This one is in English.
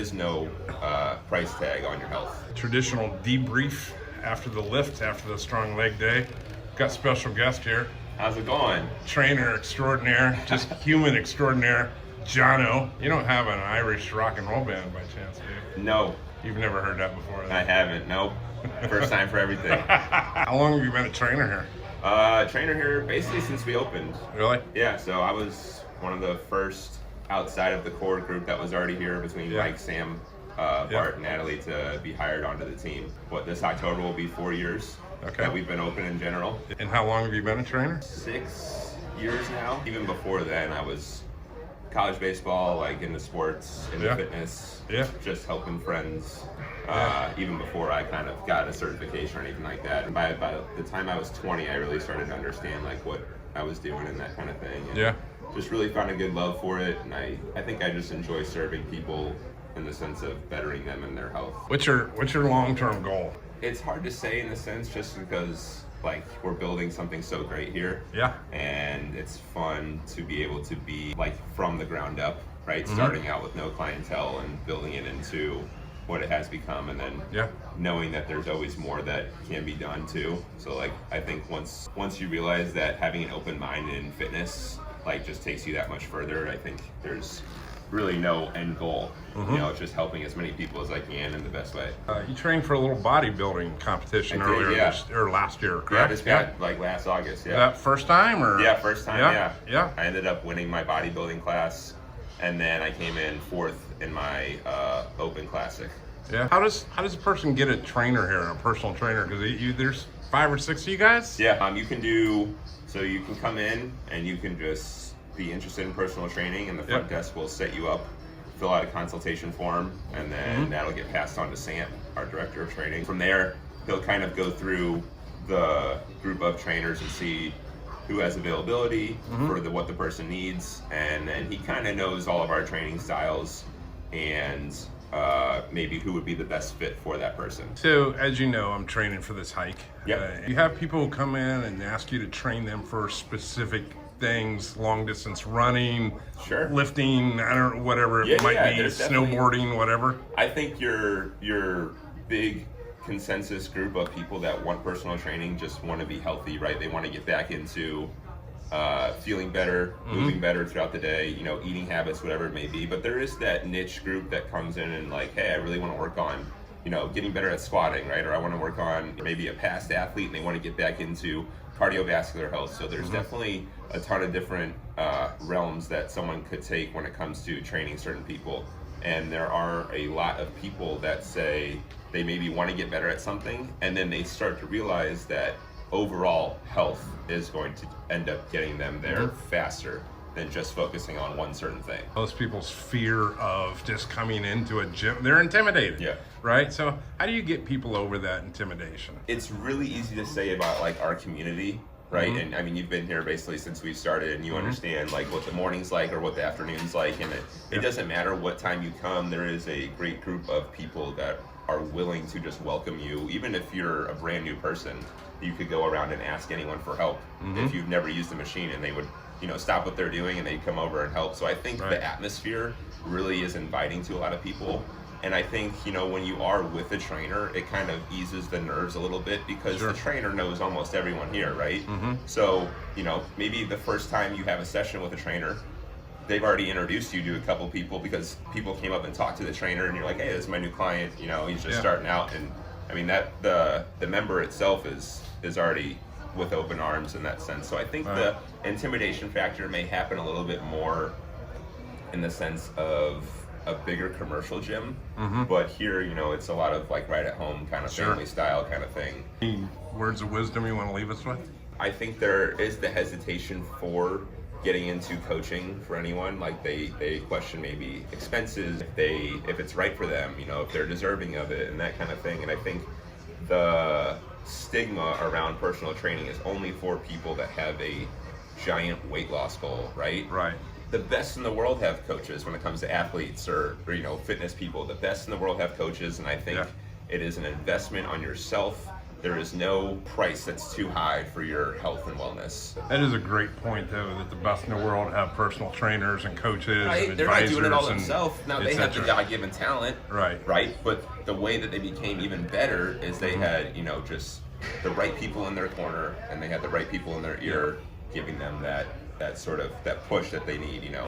There's no price tag on your health. Traditional debrief after the lift, after the strong leg day. Got special guest here, How's it going? trainer extraordinaire, just human extraordinaire, Jono. You don't have an Irish rock and roll band by chance, do you? No, You've never heard that before, I haven't. Nope. First time for everything. How long have you been a trainer here? Trainer here basically since we opened. Really? Yeah, so I was one of the first outside of the core group that was already here between Yeah. Mike, Sam, Bart, and Natalie to be hired onto the team. This October will be 4 years Okay. that we've been open in general. And how long have you been a trainer? 6 years now. Even before then, I was college baseball, like into sports, into Yeah. fitness, Yeah. just helping friends. Yeah. Even before I kind of got a certification or anything like that. And by the time I was 20, I really started to understand like what I was doing and that kind of thing. And Yeah. just really found a good love for it. And I think I just enjoy serving people in the sense of bettering them in their health. What's your long-term goal? It's hard to say in the sense just because like we're building something so great here. Yeah. And it's fun to be able to be like from the ground up, right? Mm-hmm. Starting out with no clientele and building it into what it has become, and then Yeah. knowing that there's always more that can be done too. So like I think once you realize that having an open mind in fitness like just takes you that much further, I think there's really no end goal. Mm-hmm. You know, it's just helping as many people as I can in the best way. You trained for a little bodybuilding competition I did, earlier yeah. or last year, Yeah, correct? this got like last August. Yeah. That first time or? Yeah, first time, yeah. Yeah. I ended up winning my bodybuilding class, and then I came in 4th in my open classic. Yeah. How does a person get a trainer here, a personal trainer? Because there's 5 or 6 of you guys. Yeah, you can come in and you can just be interested in personal training, and the front desk will set you up, fill out a consultation form, and then that'll get passed on to Sam, our director of training. From there, he'll kind of go through the group of trainers and see who has availability for what the person needs, and then he kind of knows all of our training styles and maybe who would be the best fit for that person. So, as you know, I'm training for this hike. Yep. You have people who come in and ask you to train them for specific things, long distance running, Sure. lifting, I don't know, whatever Yeah, it might yeah, be, there's definitely- snowboarding, whatever. I think your big consensus group of people that want personal training just want to be healthy, right? They want to get back into feeling better, moving better throughout the day, you know, eating habits, whatever it may be. But there is that niche group that comes in and like, hey, I really want to work on, you know, getting better at squatting, right? Or I want to work on maybe a past athlete and they want to get back into cardiovascular health. So there's definitely a ton of different realms that someone could take when it comes to training certain people. And there are a lot of people that say they maybe want to get better at something, and then they start to realize that overall health is going to end up getting them there faster than just focusing on one certain thing. Most people's fear of just coming into a gym, they're intimidated. Yeah. Right? So how do you get people over that intimidation? It's really easy to say about like our community, right? And I mean, you've been here basically since we started, and you understand like what the morning's like or what the afternoon's like, and it doesn't matter what time you come. There is a great group of people that are willing to just welcome you. Even if you're a brand new person, you could go around and ask anyone for help if you've never used the machine, and they would, you know, stop what they're doing and they'd come over and help. So I think the atmosphere really is inviting to a lot of people. And I think, you know, when you are with a trainer, it kind of eases the nerves a little bit because the trainer knows almost everyone here, right? So, you know, maybe the first time you have a session with a trainer, they've already introduced you to a couple people because people came up and talked to the trainer, and you're like, hey, this is my new client, you know, he's just starting out. And I mean, that the member itself is already with open arms in that sense. So I think the intimidation factor may happen a little bit more in the sense of a bigger commercial gym, but here, you know, it's a lot of like right at home kind of family style kind of thing. Any words of wisdom you want to leave us with? I think there is the hesitation for getting into coaching for anyone. Like they question maybe expenses, if it's right for them, you know, if they're deserving of it and that kind of thing. And I think the stigma around personal training is only for people that have a giant weight loss goal, right? Right. The best in the world have coaches when it comes to athletes or you know, fitness people. The best in the world have coaches, and I think it is an investment on yourself there is no price that's too high for your health and wellness. That is a great point, though, that the best in the world have personal trainers and coaches Right, and they're not advisors doing it all and themselves. Now they have the etc. God-given talent, Right. right? But the way that they became even better is they had, you know, just the right people in their corner, and they had the right people in their ear, giving them that sort of that push that they need, you know.